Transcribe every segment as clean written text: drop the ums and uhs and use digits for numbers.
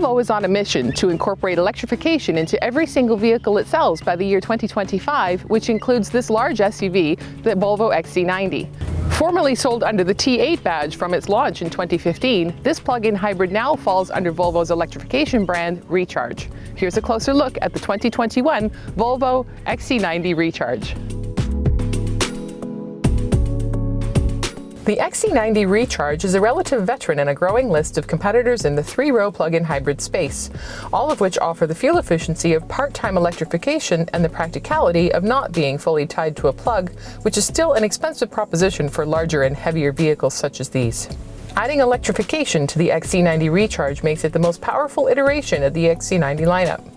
Volvo is on a mission to incorporate electrification into every single vehicle it sells by the year 2025, which includes this large SUV, the Volvo XC90. Formerly sold under the T8 badge from its launch in 2015, this plug-in hybrid now falls under Volvo's electrification brand, Recharge. Here's a closer look at the 2021 Volvo XC90 Recharge. The XC90 Recharge is a relative veteran in a growing list of competitors in the three-row plug-in hybrid space, all of which offer the fuel efficiency of part-time electrification and the practicality of not being fully tied to a plug, which is still an expensive proposition for larger and heavier vehicles such as these. Adding electrification to the XC90 Recharge makes it the most powerful iteration of the XC90 lineup.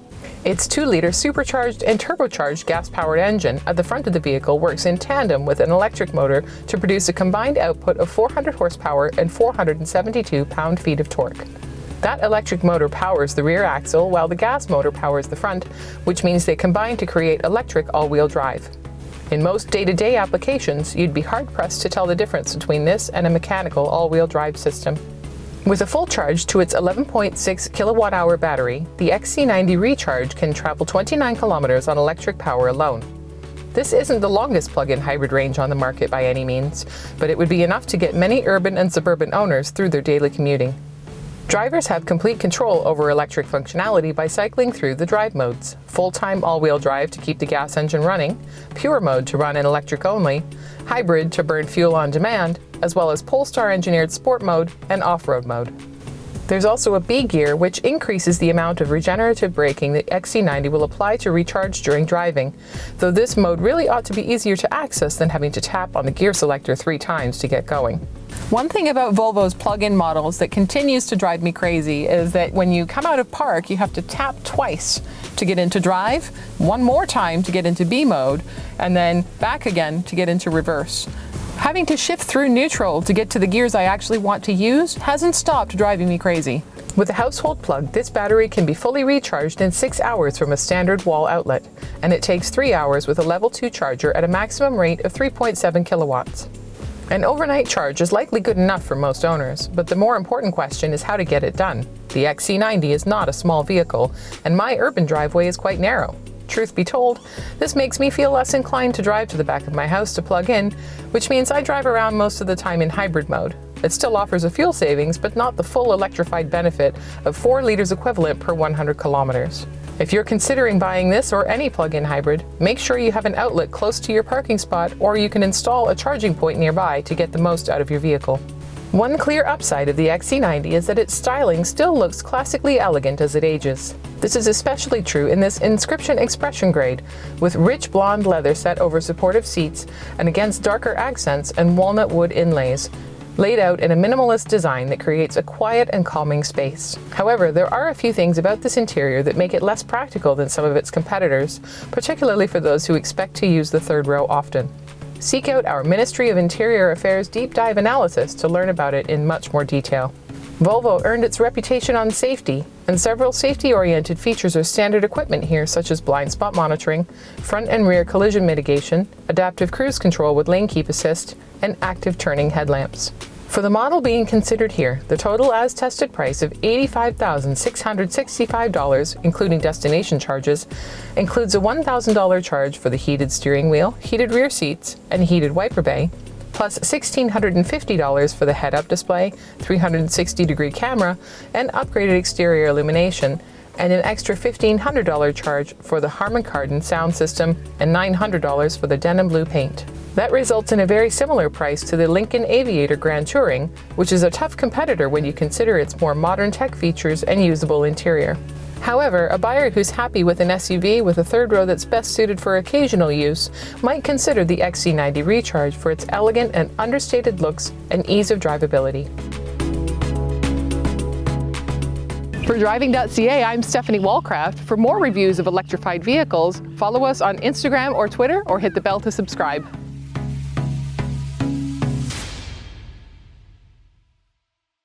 Its 2-liter supercharged and turbocharged gas-powered engine at the front of the vehicle works in tandem with an electric motor to produce a combined output of 400 horsepower and 472 pound-feet of torque. That electric motor powers the rear axle while the gas motor powers the front, which means they combine to create electric all-wheel drive. In most day-to-day applications, you'd be hard-pressed to tell the difference between this and a mechanical all-wheel drive system. With a full charge to its 11.6 kilowatt-hour battery, the XC90 Recharge can travel 29 kilometers on electric power alone. This isn't the longest plug-in hybrid range on the market by any means, but it would be enough to get many urban and suburban owners through their daily commuting. Drivers have complete control over electric functionality by cycling through the drive modes: full-time all-wheel drive to keep the gas engine running, pure mode to run in electric only, hybrid to burn fuel on demand, as well as Polestar-engineered sport mode and off-road mode. There's also a B gear, which increases the amount of regenerative braking the XC90 will apply to recharge during driving, though this mode really ought to be easier to access than having to tap on the gear selector 3 times to get going. One thing about Volvo's plug-in models that continues to drive me crazy is that when you come out of park, you have to tap twice to get into drive, one more time to get into B mode, and then back again to get into reverse. Having to shift through neutral to get to the gears I actually want to use hasn't stopped driving me crazy. With a household plug, this battery can be fully recharged in 6 hours from a standard wall outlet, and it takes 3 hours with a level 2 charger at a maximum rate of 3.7 kilowatts. An overnight charge is likely good enough for most owners, but the more important question is how to get it done. The XC90 is not a small vehicle, and my urban driveway is quite narrow. Truth be told, this makes me feel less inclined to drive to the back of my house to plug in, which means I drive around most of the time in hybrid mode. It still offers a fuel savings, but not the full electrified benefit of 4 liters equivalent per 100 kilometers. If you're considering buying this or any plug-in hybrid, make sure you have an outlet close to your parking spot, or you can install a charging point nearby to get the most out of your vehicle. One clear upside of the XC90 is that its styling still looks classically elegant as it ages. This is especially true in this Inscription Expression grade, with rich blonde leather set over supportive seats and against darker accents and walnut wood inlays, laid out in a minimalist design that creates a quiet and calming space. However, there are a few things about this interior that make it less practical than some of its competitors, particularly for those who expect to use the third row often. Seek out our Ministry of Interior Affairs deep dive analysis to learn about it in much more detail. Volvo earned its reputation on safety, and several safety-oriented features are standard equipment here, such as blind spot monitoring, front and rear collision mitigation, adaptive cruise control with lane keep assist, and active turning headlamps. For the model being considered here, the total as-tested price of $85,665, including destination charges, includes a $1,000 charge for the heated steering wheel, heated rear seats, and heated wiper bay, plus $1,650 for the head-up display, 360-degree camera, and upgraded exterior illumination, and an extra $1,500 charge for the Harman Kardon sound system and $900 for the denim blue paint. That results in a very similar price to the Lincoln Aviator Grand Touring, which is a tough competitor when you consider its more modern tech features and usable interior. However, a buyer who's happy with an SUV with a third row that's best suited for occasional use might consider the XC90 Recharge for its elegant and understated looks and ease of drivability. For Driving.ca, I'm Stephanie Walcraft. For more reviews of electrified vehicles, follow us on Instagram or Twitter, or hit the bell to subscribe.